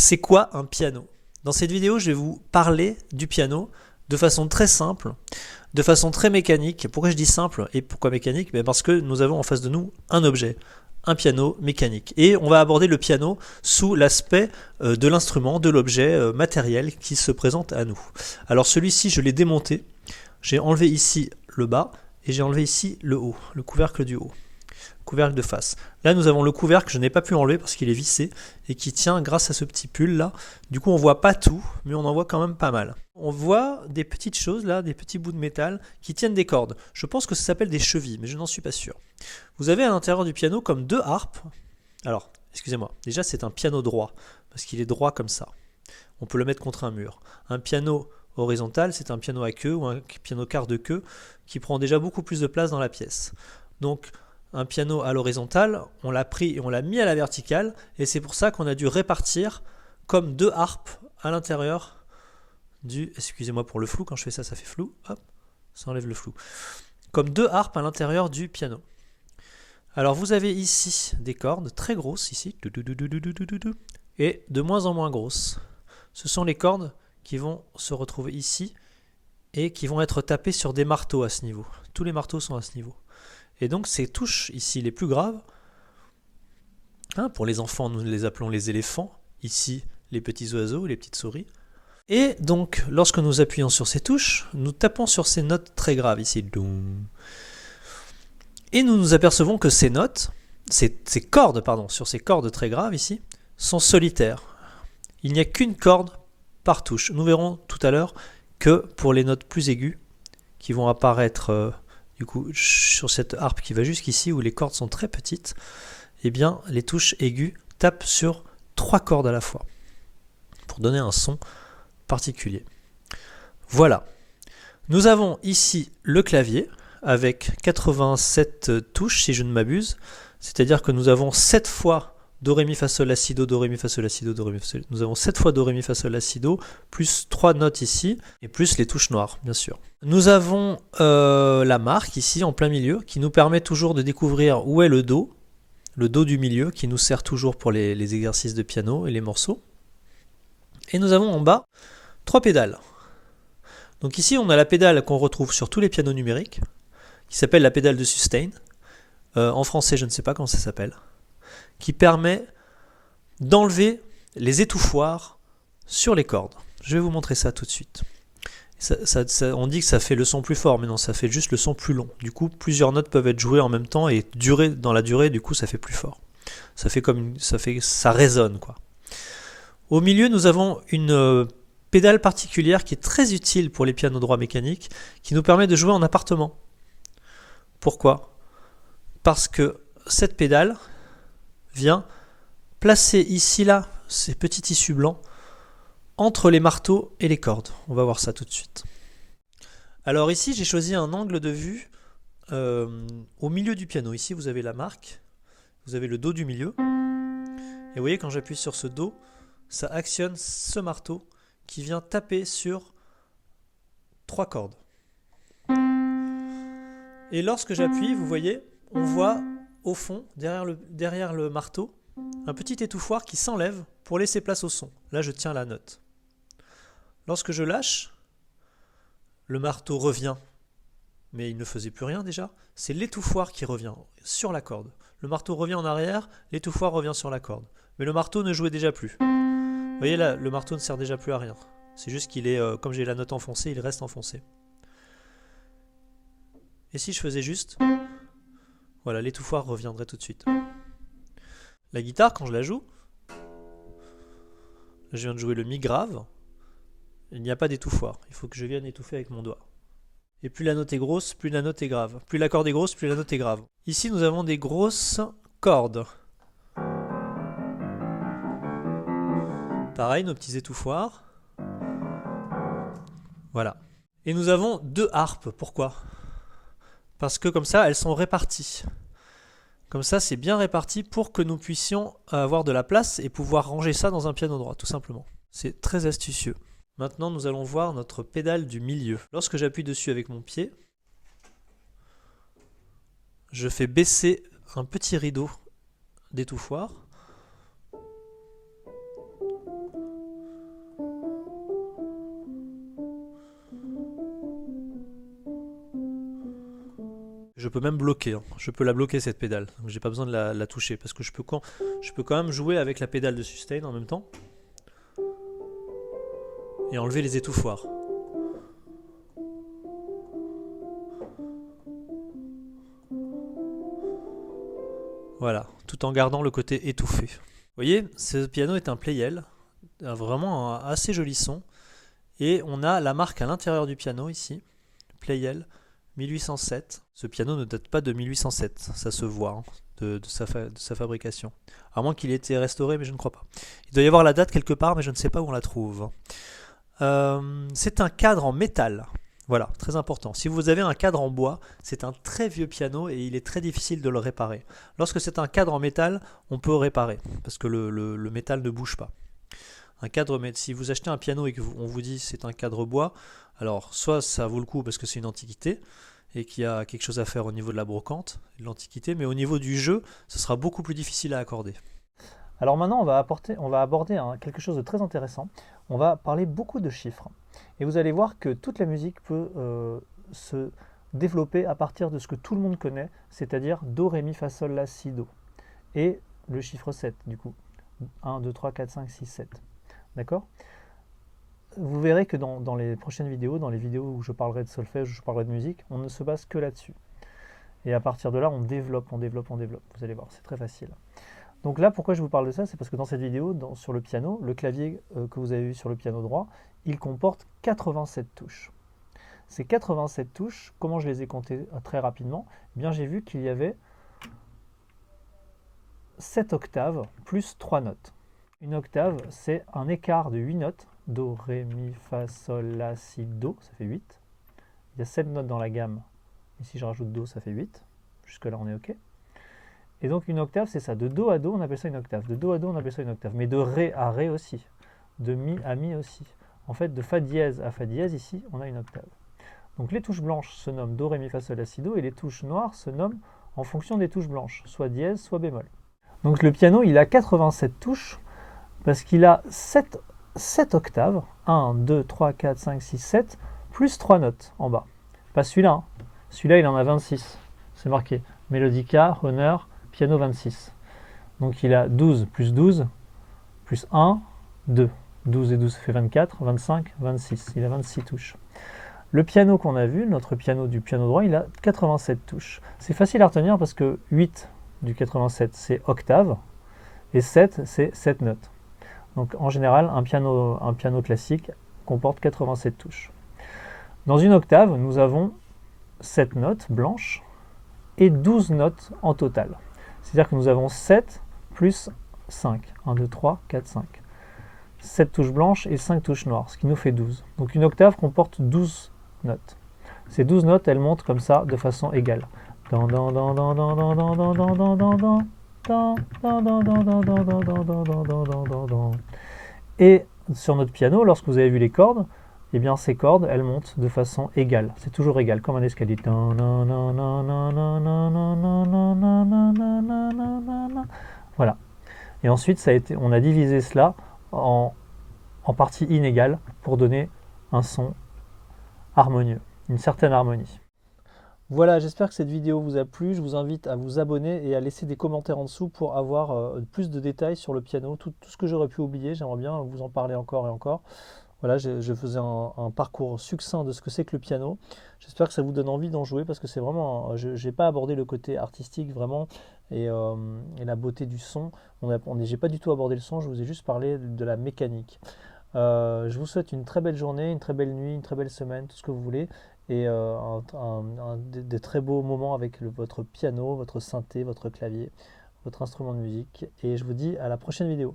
C'est quoi un piano? Dans cette vidéo, je vais vous parler du piano de façon très simple, de façon très mécanique. Pourquoi je dis simple et pourquoi mécanique? Parce que nous avons en face de nous un objet, un piano mécanique. Et on va aborder le piano sous l'aspect de l'instrument, de l'objet matériel qui se présente à nous. Alors celui-ci, je l'ai démonté. J'ai enlevé ici le bas et j'ai enlevé ici le haut, le couvercle du haut. Couvercle de face. Là nous avons le couvercle que je n'ai pas pu enlever parce qu'il est vissé et qui tient grâce à ce petit pull là. Du coup on voit pas tout, mais on en voit quand même pas mal. On voit des petites choses là, des petits bouts de métal qui tiennent des cordes. Je pense que ça s'appelle des chevilles, mais je n'en suis pas sûr. Vous avez à l'intérieur du piano comme deux harpes. Alors, excusez-moi, déjà c'est un piano droit, parce qu'il est droit comme ça. On peut le mettre contre un mur. Un piano horizontal, c'est un piano à queue ou un piano quart de queue qui prend déjà beaucoup plus de place dans la pièce. Donc un piano à l'horizontale, on l'a pris et on l'a mis à la verticale, et c'est pour ça qu'on a dû répartir comme deux harpes à l'intérieur du... Excusez-moi pour le flou, quand je fais ça, ça fait flou. Hop, ça enlève le flou. Comme deux harpes à l'intérieur du piano. Alors vous avez ici des cordes très grosses, ici, et de moins en moins grosses. Ce sont les cordes qui vont se retrouver ici, et qui vont être tapées sur des marteaux à ce niveau. Tous les marteaux sont à ce niveau. Et donc ces touches ici les plus graves, pour les enfants nous les appelons les éléphants, ici les petits oiseaux, les petites souris. Et donc lorsque nous appuyons sur ces touches, nous tapons sur ces notes très graves ici. Et nous nous apercevons que ces notes, ces cordes, sur ces cordes très graves ici, sont solitaires. Il n'y a qu'une corde par touche. Nous verrons tout à l'heure que pour les notes plus aiguës, qui vont apparaître... Du coup, sur cette harpe qui va jusqu'ici, où les cordes sont très petites, eh bien, les touches aiguës tapent sur 3 cordes à la fois, pour donner un son particulier. Voilà. Nous avons ici le clavier, avec 87 touches, si je ne m'abuse, c'est-à-dire que nous avons 7 fois Do, Ré, Mi, Fa, Sol, La, Si, Do, Do, Ré, Mi, Fa, Sol, La, Si, Do, Do, Ré, Mi, Fa, Sol. Nous avons 7 fois Do, Ré, Mi, Fa, Sol, La, Si, Do, plus 3 notes ici, et plus les touches noires, bien sûr. Nous avons la marque ici, en plein milieu, qui nous permet toujours de découvrir où est le Do du milieu, qui nous sert toujours pour les exercices de piano et les morceaux. Et nous avons en bas 3 pédales. Donc ici, on a la pédale qu'on retrouve sur tous les pianos numériques, qui s'appelle la pédale de sustain. En français, je ne sais pas comment ça s'appelle. Qui permet d'enlever les étouffoirs sur les cordes. Je vais vous montrer ça tout de suite. On dit que ça fait le son plus fort, mais non, ça fait juste le son plus long. Du coup, plusieurs notes peuvent être jouées en même temps et dans la durée, du coup, ça fait plus fort. Ça résonne, quoi. Au milieu, nous avons une pédale particulière qui est très utile pour les pianos droits mécaniques, qui nous permet de jouer en appartement. Pourquoi? Parce que cette pédale vient placer ici, là, ces petits tissus blancs entre les marteaux et les cordes. On va voir ça tout de suite. Alors ici, j'ai choisi un angle de vue au milieu du piano. Ici, vous avez la marque, vous avez le Do du milieu. Et vous voyez, quand j'appuie sur ce Do, ça actionne ce marteau qui vient taper sur 3 cordes. Et lorsque j'appuie, vous voyez, on voit au fond, derrière le marteau, un petit étouffoir qui s'enlève pour laisser place au son. Là, je tiens la note. Lorsque je lâche, le marteau revient, mais il ne faisait plus rien déjà. C'est l'étouffoir qui revient sur la corde. Le marteau revient en arrière, l'étouffoir revient sur la corde. Mais le marteau ne jouait déjà plus. Vous voyez là, le marteau ne sert déjà plus à rien. C'est juste qu'il est, comme j'ai la note enfoncée, il reste enfoncé. Et si je faisais juste... Voilà, l'étouffoir reviendrait tout de suite. La guitare, quand je la joue, je viens de jouer le Mi grave, il n'y a pas d'étouffoir. Il faut que je vienne étouffer avec mon doigt. Et plus la note est grosse, plus la note est grave. Plus la corde est grosse, plus la note est grave. Ici, nous avons des grosses cordes. Pareil, nos petits étouffoirs. Voilà. Et nous avons 2 harpes. Pourquoi? Parce que comme ça, elles sont réparties. Comme ça, c'est bien réparti pour que nous puissions avoir de la place et pouvoir ranger ça dans un piano droit, tout simplement. C'est très astucieux. Maintenant, nous allons voir notre pédale du milieu. Lorsque j'appuie dessus avec mon pied, je fais baisser un petit rideau d'étouffoir. Je peux même bloquer, hein. Je peux la bloquer cette pédale, donc j'ai pas besoin de la toucher parce que je peux quand même jouer avec la pédale de sustain en même temps et enlever les étouffoirs. Voilà, tout en gardant le côté étouffé. Vous voyez, ce piano est un Pleyel, vraiment un assez joli son, et on a la marque à l'intérieur du piano ici, Pleyel 1807. Ce piano ne date pas de 1807, ça se voit hein, de sa fabrication. À moins qu'il ait été restauré, mais je ne crois pas. Il doit y avoir la date quelque part, mais je ne sais pas où on la trouve. C'est un cadre en métal. Voilà, très important. Si vous avez un cadre en bois, c'est un très vieux piano et il est très difficile de le réparer. Lorsque c'est un cadre en métal, on peut réparer, parce que le métal ne bouge pas. Un cadre, si vous achetez un piano et qu'on vous dit c'est un cadre bois, alors soit ça vaut le coup parce que c'est une antiquité et qu'il y a quelque chose à faire au niveau de la brocante, de l'antiquité, mais au niveau du jeu, ce sera beaucoup plus difficile à accorder. Alors maintenant, on va aborder quelque chose de très intéressant. On va parler beaucoup de chiffres. Et vous allez voir que toute la musique peut se développer à partir de ce que tout le monde connaît, c'est-à-dire Do, Ré, Mi, Fa, Sol, La, Si, Do. Et le chiffre 7, du coup. 1, 2, 3, 4, 5, 6, 7. D'accord ? Vous verrez que dans les prochaines vidéos, dans les vidéos où je parlerai de solfège, où je parlerai de musique, on ne se base que là-dessus. Et à partir de là, on développe. Vous allez voir, c'est très facile. Donc là, pourquoi je vous parle de ça, c'est parce que dans cette vidéo, sur le piano, le clavier que vous avez vu sur le piano droit, il comporte 87 touches. Ces 87 touches, comment je les ai comptées très rapidement ? Eh bien, j'ai vu qu'il y avait 7 octaves plus 3 notes. Une octave, c'est un écart de 8 notes. Do, Ré, Mi, Fa, Sol, La, Si, Do, ça fait 8. Il y a 7 notes dans la gamme. Et si je rajoute Do, ça fait 8. Jusque-là, on est OK. Et donc une octave, c'est ça. De Do à Do, on appelle ça une octave. De Do à Do, on appelle ça une octave. Mais de Ré à Ré aussi. De Mi à Mi aussi. En fait, de Fa dièse à Fa dièse, ici, on a une octave. Donc les touches blanches se nomment Do, Ré, Mi, Fa, Sol, La, Si, Do. Et les touches noires se nomment en fonction des touches blanches. Soit dièse, soit bémol. Donc le piano, il a 87 touches parce qu'il a 7 octaves. 1, 2, 3, 4, 5, 6, 7. Plus 3 notes en bas. Pas celui-là. Hein. Celui-là, il en a 26. C'est marqué. Mélodica, honneur, piano 26. Donc il a 12 plus 1, 2. 12 et 12, ça fait 24, 25, 26. Il a 26 touches. Le piano qu'on a vu, notre piano du piano droit, il a 87 touches. C'est facile à retenir parce que 8 du 87, c'est octave, et 7, c'est 7 notes. Donc en général, un piano classique comporte 87 touches. Dans une octave, nous avons 7 notes blanches et 12 notes en total. C'est-à-dire que nous avons 7 plus 5. 1, 2, 3, 4, 5. 7 touches blanches et 5 touches noires, ce qui nous fait 12. Donc une octave comporte 12 notes. Ces 12 notes, elles montent comme ça de façon égale. Et sur notre piano, lorsque vous avez vu les cordes, eh bien ces cordes, elles montent de façon égale. C'est toujours égal, comme un escalier. Voilà. Et ensuite, on a divisé cela en parties inégales pour donner un son harmonieux, une certaine harmonie. Voilà, j'espère que cette vidéo vous a plu. Je vous invite à vous abonner et à laisser des commentaires en dessous pour avoir plus de détails sur le piano. Tout ce que j'aurais pu oublier, j'aimerais bien vous en parler encore et encore. Voilà, je faisais un parcours succinct de ce que c'est que le piano. J'espère que ça vous donne envie d'en jouer parce que c'est vraiment... Je n'ai pas abordé le côté artistique vraiment et la beauté du son. J'ai pas du tout abordé le son, je vous ai juste parlé de la mécanique. Je vous souhaite une très belle journée, une très belle nuit, une très belle semaine, tout ce que vous voulez. Et des très beaux moments avec votre piano, votre synthé, votre clavier, votre instrument de musique. Et je vous dis à la prochaine vidéo.